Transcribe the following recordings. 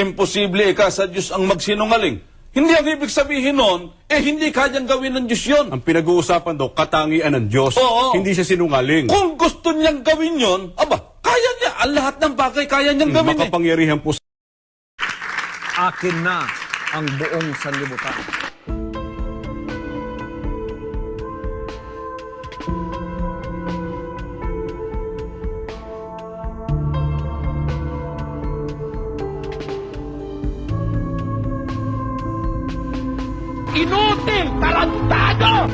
imposible ka sa Diyos ang magsinungaling. Hindi ang ibig sabihin nun, hindi kayang gawin ng Diyos yun. Ang pinag-uusapan daw, katangian ng Diyos. Oo. Hindi siya sinungaling. Kung gusto niyang gawin yun, kaya niya. Ang lahat ng bagay kaya niyang gawin Makapangyarihan po. Akin na ang buong sanlibutan. Inutil! Tarantado!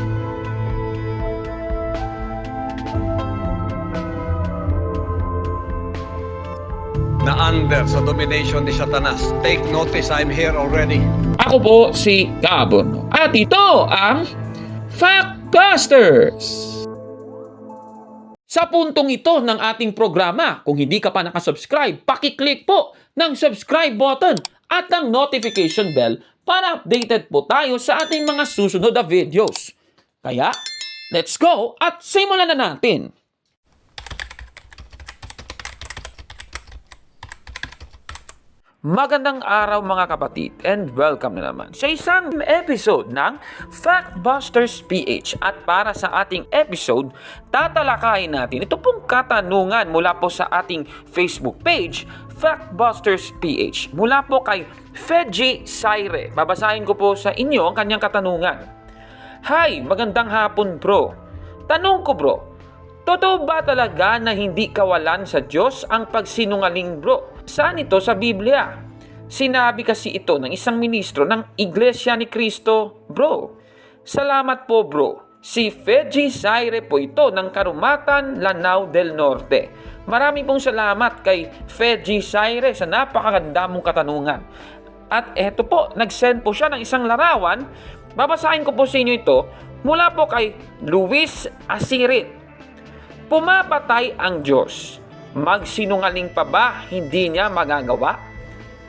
Na under sa domination ni Satanas. Take notice, I'm here already. Ako po si Gabon. At ito ang Factbusters! Sa puntong ito ng ating programa, kung hindi ka pa nakasubscribe, pakiclick po ng subscribe button at ang notification bell para updated po tayo sa ating mga susunod na videos. Kaya, let's go at simulan na natin! Magandang araw mga kapatid and welcome na naman sa isang episode ng Factbusters PH. At para sa ating episode, tatalakayin natin ito pong katanungan mula po sa ating Facebook page, Factbusters PH. Mula po kay Feji Saire. Babasahin ko po sa inyo ang kanyang katanungan. Hi, magandang hapon bro. Tanong ko bro, totoo ba talaga na hindi kawalan sa Diyos ang pagsinungaling bro? Saan ito sa Biblia? Sinabi kasi ito ng isang ministro ng Iglesia ni Cristo, bro. Salamat po bro. Si Feji Saire po ito ng Karumatan, Lanao del Norte. Marami pong salamat kay Feji Saire sa napakaganda mong katanungan. At eto po, nag-send po siya ng isang larawan. Babasahin ko po sa inyo ito mula po kay Luis Asirit. Pumapatay ang Diyos. Magsinungaling pa ba hindi niya magagawa?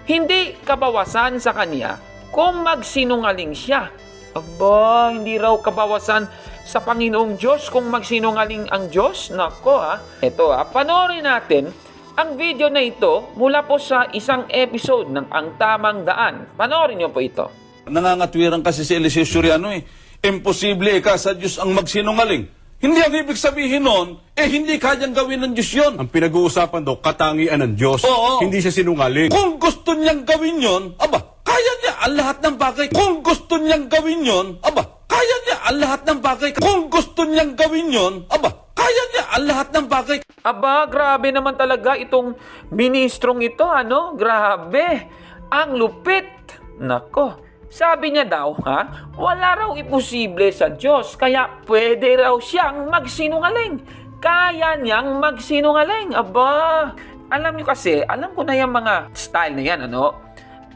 Hindi kabawasan sa kanya kung magsinungaling siya. Aba, hindi raw kabawasan sa Panginoong Diyos kung magsinungaling ang Diyos? Nako Ito panoorin natin ang video na ito mula po sa isang episode ng Ang Tamang Daan. Panoorin niyo po ito. Nangangatwiran kasi si Eliseo Soriano imposible ka sa Diyos ang magsinungaling. Hindi ang ibig sabihin nun, hindi kayang gawin ng Diyos yun. Ang pinag-uusapan daw, katangian ng Diyos. Oo. Hindi siya sinungaling. Kung gusto niyang gawin yun, kaya niya ang lahat ng bagay. Kung gusto niyang gawin yun, kaya niya ang lahat ng bagay. Kung gusto niyang gawin yun, kaya niya ang lahat ng bagay. Aba, grabe naman talaga itong ministrong ito, Grabe. Ang lupit. Nako. Sabi niya daw, wala raw imposible sa Diyos, kaya pwede raw siyang magsinungaling. Kaya niyang magsinungaling. Aba, alam niyo kasi, alam ko na yung mga style na yan,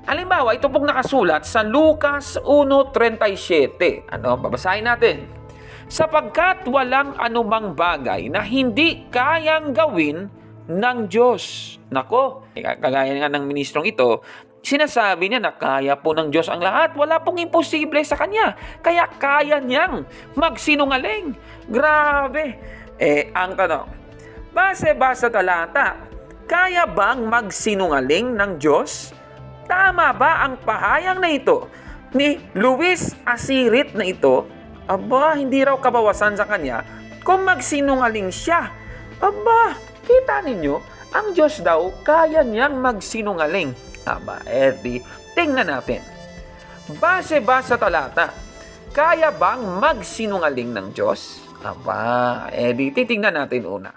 Halimbawa, ito pong nakasulat sa Lucas 1:37. Babasahin natin. Sapagkat walang anumang bagay na hindi kayang gawin ng Diyos. Nako, kagaya nga ng ministrong ito, sinasabi niya na kaya po ng Diyos ang lahat. Wala pong imposible sa Kanya. Kaya kaya niyang magsinungaling. Grabe. Ang tanong, base sa talata, kaya bang magsinungaling ng Diyos? Tama ba ang pahayag na ito ni Luis Asirit na ito? Aba, hindi raw kabawasan sa Kanya kung magsinungaling siya. Aba, kita ninyo, ang Diyos daw kaya niyang magsinungaling. Tingnan natin. Base sa talata, kaya bang magsinungaling ng Diyos? Titingnan natin una.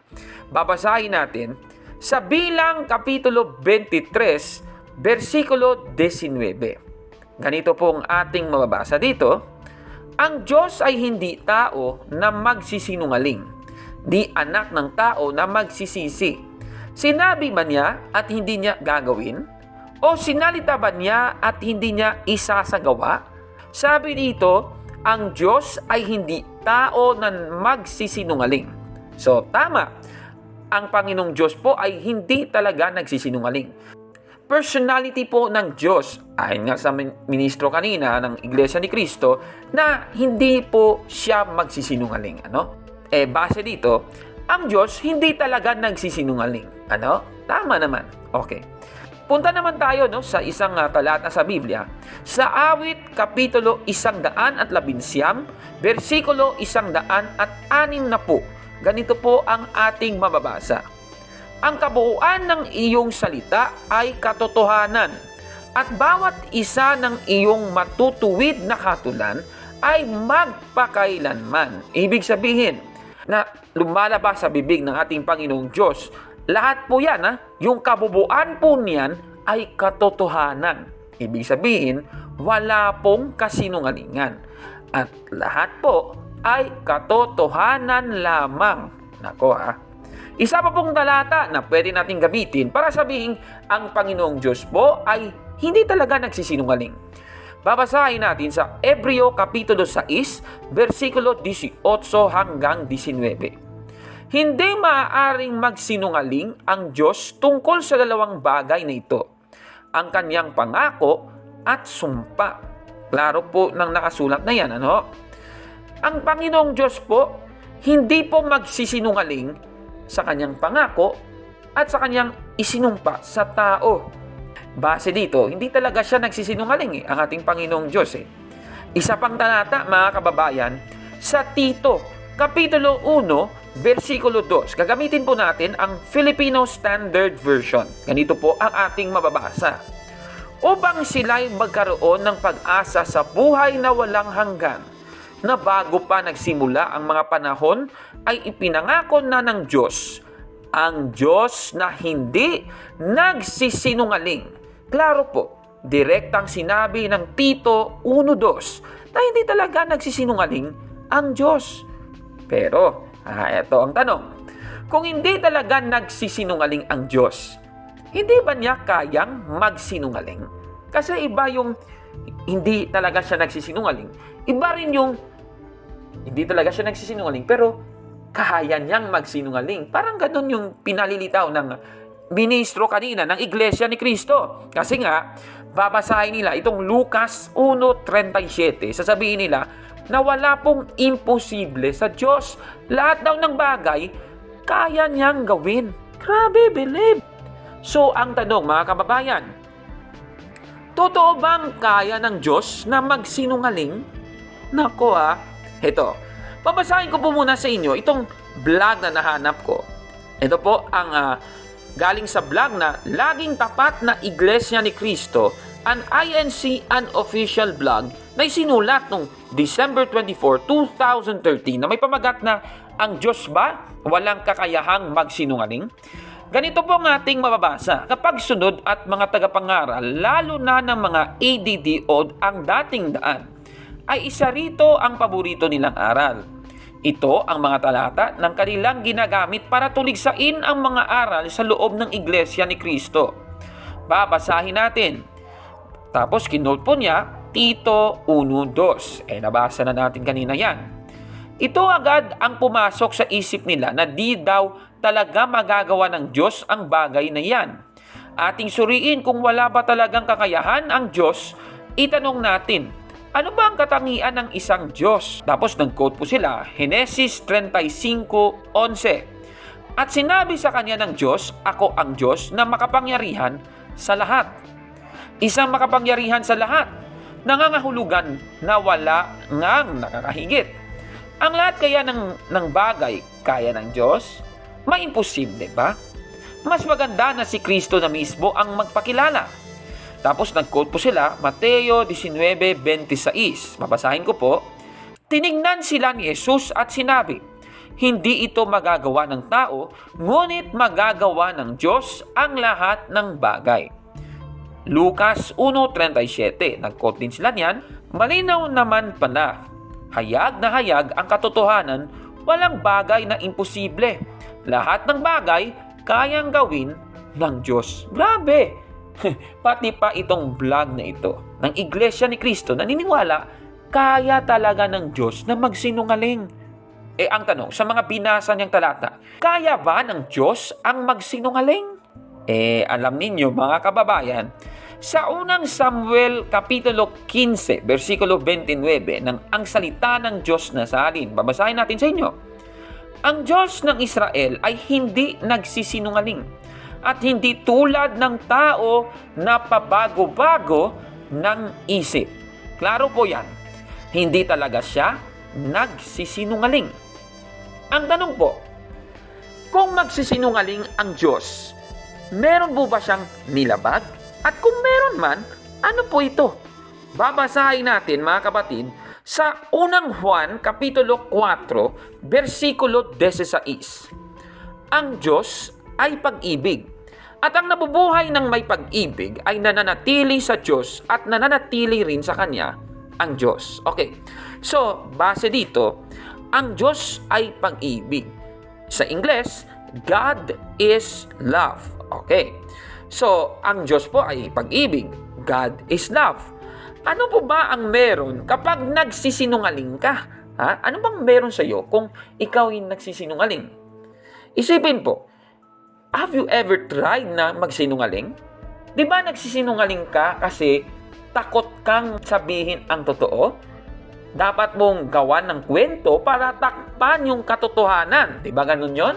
Babasahin natin sa Bilang Kapitulo 23, versikulo 19. Ganito pong ating mababasa dito. Ang Diyos ay hindi tao na magsisinungaling, di anak ng tao na magsisisi. Sinabi ba niya at hindi niya gagawin? O sinalita ba niya at hindi niya isasagawa? Sabi dito, ang Diyos ay hindi tao na magsisinungaling. So, tama. Ang Panginoong Diyos po ay hindi talaga nagsisinungaling. Personality po ng Diyos, ayon nga sa ministro kanina ng Iglesia ni Cristo, na hindi po siya magsisinungaling. Base dito, ang Diyos hindi talaga nagsisinungaling. Tama naman. Okay. Punta naman tayo sa isang talata sa Biblia. Sa Awit, Kapitulo 111, versikulo 160. Ganito po ang ating mababasa. Ang kabuuan ng iyong salita ay katotohanan, at bawat isa ng iyong matutuwid na hatulan ay magpakailanman. Ibig sabihin na lumalabas sa bibig ng ating Panginoong Diyos, lahat po yan, yung kabubuan po niyan ay katotohanan. Ibig sabihin, wala pong kasinungalingan. At lahat po ay katotohanan lamang. Nako Isa pa pong talata na pwede nating gamitin para sabihin ang Panginoong Diyos po ay hindi talaga nagsisinungaling. Babasahin natin sa Hebreo Kapitulo 6, versikulo 18 hanggang 19. Hindi maaaring magsinungaling ang Diyos tungkol sa dalawang bagay na ito, ang kanyang pangako at sumpa. Klaro po ng nakasulat na yan, Ang Panginoong Diyos po, hindi po magsisinungaling sa kanyang pangako at sa kanyang isinumpa sa tao. Base dito, hindi talaga siya nagsisinungaling ang ating Panginoong Diyos. Isa pang talata, mga kababayan, sa Tito, Kapitulo 1, versikulo 2. Gagamitin po natin ang Filipino Standard Version. Ganito po ang ating mababasa. Upang sila'y magkaroon ng pag-asa sa buhay na walang hanggan, na bago pa nagsimula ang mga panahon, ay ipinangako na ng Diyos, ang Diyos na hindi nagsisinungaling. Klaro po, direktang sinabi ng Tito 1:2 na hindi talaga nagsisinungaling ang Diyos. Pero, ito ang tanong. Kung hindi talaga nagsisinungaling ang Diyos, hindi ba niya kayang magsinungaling? Kasi iba yung hindi talaga siya nagsisinungaling. Iba rin yung hindi talaga siya nagsisinungaling pero kaya niyang magsinungaling. Parang ganun yung pinalilitaw ng ministro kanina ng Iglesia ni Cristo. Kasi nga, babasahin nila itong Lucas 1:37. Sasabihin nila na wala pong imposible sa Diyos. Lahat daw ng bagay, kaya niyang gawin. Grabe, believe. So, ang tanong, mga kababayan, totoo bang kaya ng Diyos na magsinungaling? Nako Ito, babasahin ko po muna sa inyo itong vlog na nahanap ko. Ito po ang galing sa vlog na Laging Tapat na Iglesia ni Cristo, an INC unofficial vlog na isinulat noong December 24, 2013 na may pamagat na ang Diyos ba walang kakayahang magsinungaling? Ganito po ang ating mababasa. Kapag sunod at mga tagapangaral, lalo na ng mga ADD o ang dating daan, ay isa rito ang paborito nilang aral. Ito ang mga talata ng kanilang ginagamit para tuligsain ang mga aral sa loob ng Iglesia ni Cristo. Babasahin natin. Tapos kinote po niya, Tito 1:2. Nabasa na natin kanina yan. Ito agad ang pumasok sa isip nila na di daw talaga magagawa ng Diyos ang bagay na yan. Ating suriin kung wala ba talagang kakayahan ang Diyos, itanong natin, ano ba ang katangian ng isang Diyos? Tapos nag-quote po sila, Genesis 35:11. At sinabi sa kanya ng Diyos, ako ang Diyos na makapangyarihan sa lahat. Isang makapangyarihan sa lahat, nangangahulugan na wala ngang nakakahigit. Ang lahat kaya ng bagay kaya ng Diyos? Maimposible ba? Mas maganda na si Kristo na mismo ang magpakilala. Tapos nag-quote po sila, Mateo 19:26. Babasahin ko po. Tiningnan sila ni Jesus at sinabi, hindi ito magagawa ng tao, ngunit magagawa ng Diyos ang lahat ng bagay. Lucas 1:37. Nag-quote din sila niyan. Malinaw naman pala. Hayag na hayag ang katotohanan, walang bagay na imposible. Lahat ng bagay kayang gawin ng Diyos. Grabe! Pati pa itong vlog na ito ng Iglesia ni Cristo naniniwala kaya talaga ng Diyos na magsinungaling. Ang tanong, sa mga binasa niyang talata, kaya ba ng Diyos ang magsinungaling? Alam ninyo mga kababayan, sa unang Samuel Kapitulo 15, versikulo 29, ng ang salita ng Diyos na salin. Babasahin natin sa inyo. Ang Diyos ng Israel ay hindi nagsisinungaling. at hindi tulad ng tao na pabago-bago ng isip. Klaro po yan. Hindi talaga siya nagsisinungaling. Ang tanong po, kung magsisinungaling ang Diyos, meron po ba siyang nilabag? At kung meron man, ano po ito? Babasahin natin mga kapatid sa unang Juan, Kapitulo 4, versikulo 16. Ang Diyos ay pag-ibig. At ang nabubuhay ng may pag-ibig ay nananatili sa Diyos at nananatili rin sa Kanya ang Diyos. Okay, so base dito, ang Diyos ay pag-ibig. Sa Ingles, God is love. Okay, so ang Diyos po ay pag-ibig. God is love. Ano po ba ang meron kapag nagsisinungaling ka? Ha? Ano bang meron sa iyo kung ikaw ay nagsisinungaling? Isipin po, have you ever tried na magsinungaling? Di ba nagsisinungaling ka kasi takot kang sabihin ang totoo? Dapat mong gawan ng kwento para takpan yung katotohanan. Di ba ganun yun?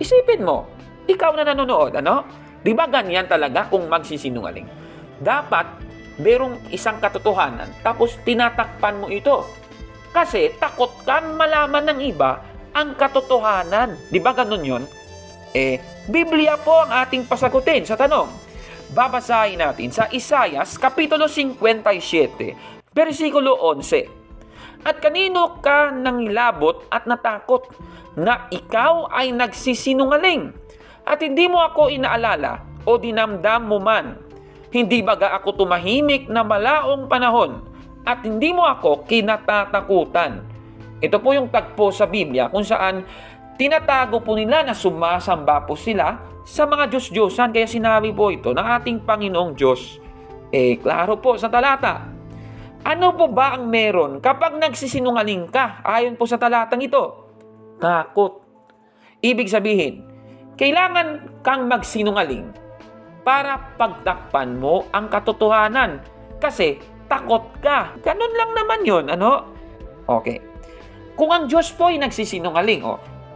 Isipin mo, ikaw na nanonood, ano? Di ba ganyan talaga kung magsisinungaling? Dapat merong isang katotohanan tapos tinatakpan mo ito. Kasi takot kang malaman ng iba ang katotohanan. Di ba ganun yun? Biblia po ang ating pasagutin sa tanong. Babasahin natin sa Isaias, Kapitulo 57, versikulo 11. At kanino ka nangilabot at natakot na ikaw ay nagsisinungaling at hindi mo ako inaalala o dinamdam mo man? Hindi baga ako tumahimik na malaong panahon at hindi mo ako kinatatakutan? Ito po yung tagpo sa Biblia kung saan tinatago po nila na sumasamba po sila sa mga Diyos-Diyosan. Kaya sinabi po ito ng ating Panginoong Diyos. Klaro po sa talata. Ano po ba ang meron kapag nagsisinungaling ka? Ayon po sa talatang ito, takot. Ibig sabihin, kailangan kang magsinungaling para pagtakpan mo ang katotohanan. Kasi takot ka. Ganun lang naman yun, ano? Okay. Kung ang Diyos po ay nagsisinungaling,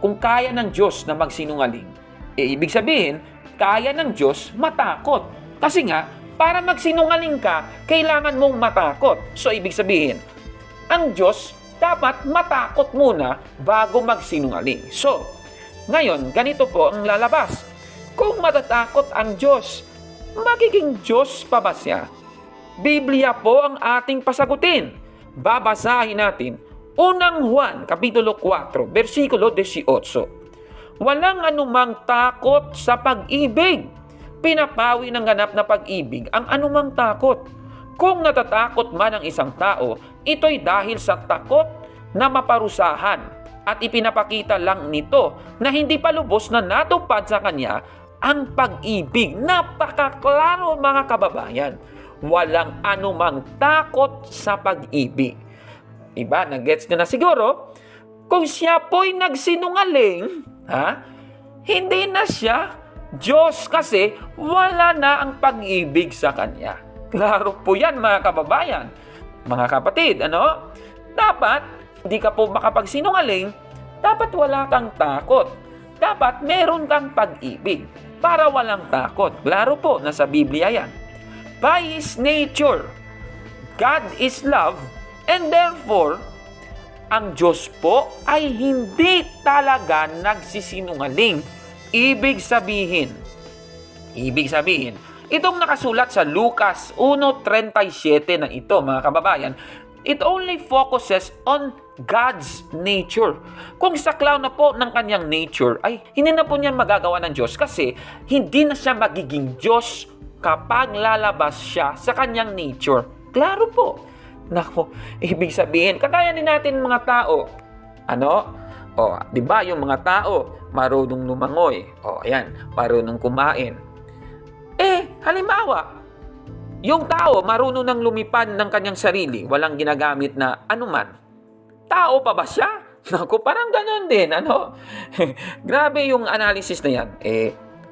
kung kaya ng Diyos na magsinungaling, ibig sabihin, kaya ng Diyos matakot. Kasi nga, para magsinungaling ka, kailangan mong matakot. So, ibig sabihin, ang Diyos dapat matakot muna bago magsinungaling. So, ngayon, ganito po ang lalabas. Kung matatakot ang Diyos, magiging Diyos pa ba siya? Biblia po ang ating pasagutin. Babasahin natin, unang Juan, Kapitulo 4, versikulo 18. Walang anumang takot sa pag-ibig. Pinapawi ng ganap na pag-ibig ang anumang takot. Kung natatakot man ang isang tao, ito'y dahil sa takot na maparusahan at ipinapakita lang nito na hindi pa lubos na natupad sa kanya ang pag-ibig. Napakaklaro mga kababayan. Walang anumang takot sa pag-ibig. Diba? Nag-gets nyo na siguro? Kung siya po'y nagsinungaling, hindi na siya Diyos kasi wala na ang pag-ibig sa kanya. Klaro po yan mga kababayan. Mga kapatid, ano? Dapat, hindi ka po makapagsinungaling, dapat wala kang takot. Dapat meron kang pag-ibig para walang takot. Klaro po, nasa Biblia yan. By His nature, God is love, and therefore, ang Diyos po ay hindi talaga nagsisinungaling. Ibig sabihin, itong nakasulat sa Lucas 1:37 na ito, mga kababayan, it only focuses on God's nature. Kung saklaw na po ng kanyang nature, ay hindi na po niya magagawa ng Diyos kasi hindi na siya magiging Diyos kapag lalabas siya sa kanyang nature. Klaro po. Nako, ibig sabihin, kagaya din natin mga tao. Ano? Di ba yung mga tao, marunong lumangoy. Ayan, marunong kumain. Halimbawa, yung tao marunong nang lumipad ng kanyang sarili, walang ginagamit na anuman. Tao pa ba siya? Naku, parang ganon din, ano? Grabe yung analysis na yan.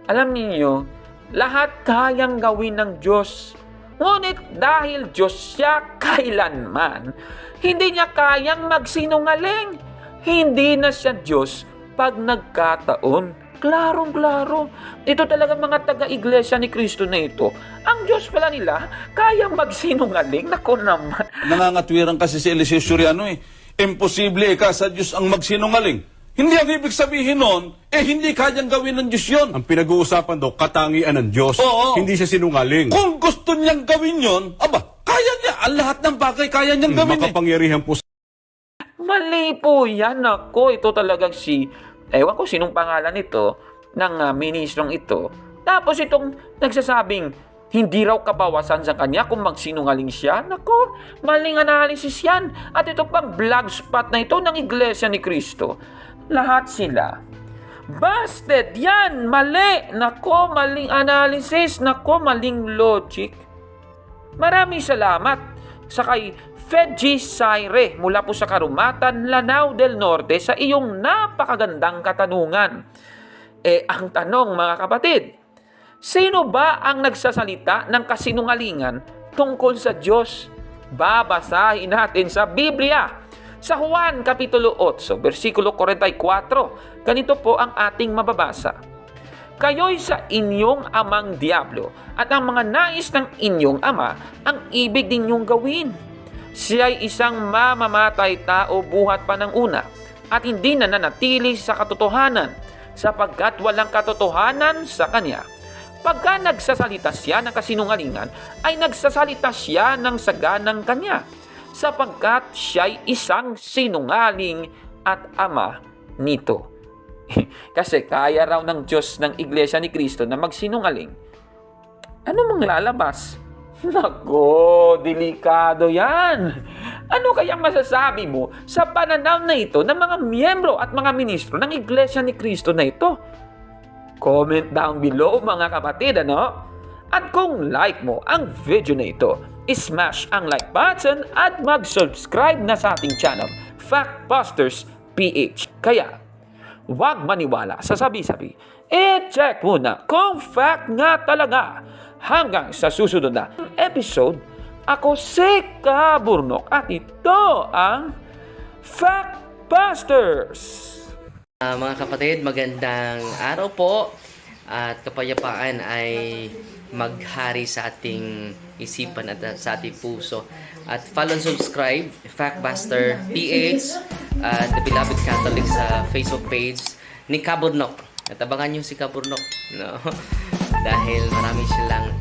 Alam niyo, lahat kayang gawin ng Diyos. Ngunit dahil Diyos siya kailanman, hindi niya kayang magsinungaling. Hindi na siya Diyos pag nagkataon Klarong-klaro. Ito talaga mga taga-iglesia ni Kristo na ito. Ang Diyos pala nila, kayang magsinungaling. Nako naman. Nangangatwiran kasi si Eliseo Soriano eh. Imposible ka sa Diyos ang magsinungaling. Hindi ang ibig sabihin nun, hindi kayang gawin ng Diyos yun. Ang pinag-uusapan daw, katangian ng Diyos. Oo. Hindi siya sinungaling. Kung gusto niyang gawin yun, kaya niya. Ang lahat ng bagay kaya niyang gawin eh. Makapangyarihan po Mali po yan. Ako, ito talagang ewan ko sinong pangalan ito, ng ministrong ito. Tapos itong nagsasabing, hindi raw kabawasan sa kanya kung magsinungaling siya. Nako, maling analysis yan. At ito pang black spot na ito ng Iglesia ni Kristo. Lahat sila. Busted yan! Mali! Nako, maling analysis. Nako, maling logic. Maraming salamat sa kay Fedji Saire mula po sa Karumatan, Lanao del Norte sa iyong napakagandang katanungan. Ang tanong mga kapatid, sino ba ang nagsasalita ng kasinungalingan tungkol sa Diyos? Babasahin natin sa Biblia. Sa Juan Kapitulo 8, versikulo 44, ganito po ang ating mababasa. Kayo'y sa inyong amang diablo at ang mga nais ng inyong ama ang ibig ninyong gawin. Siya'y isang mamamatay tao buhat pa ng una at hindi na nanatili sa katotohanan sapagkat walang katotohanan sa kanya. Pagka nagsasalita siya ng kasinungalingan, ay nagsasalita siya ng saganang kanya sapagkat siya'y isang sinungaling at ama nito. Kasi kaya raw ng Diyos ng Iglesia ni Kristo na magsinungaling. Ano mang lalabas? Nako, delikado yan. Ano kayang masasabi mo sa pananaw na ito ng mga miyembro at mga ministro ng Iglesia ni Kristo na ito? Comment down below mga kapatid, ano? At kung like mo ang video na ito, smash ang like button at mag-subscribe na sa ating channel, Factbusters PH. Kaya, huwag maniwala sa sabi-sabi. I-check muna kung fact nga talaga. Hanggang sa susunod na episode, ako si Kaburnok at ito ang Factbusters. Mga kapatid, magandang araw po at kapayapaan ay maghari sa ating isipan at sa ating puso. At follow and subscribe, Factbuster PH at The Beloved Catholic sa Facebook page ni Kaburnok. At abangan nyo si Kaburnok, no? Dahil marami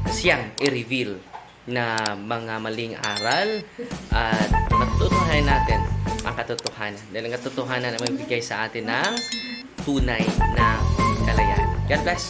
siyang i-reveal na mga maling aral at matutuhanan natin ang katotohanan. Dahil ang katotohanan ay magbigay sa atin ng tunay na kalayaan. God bless!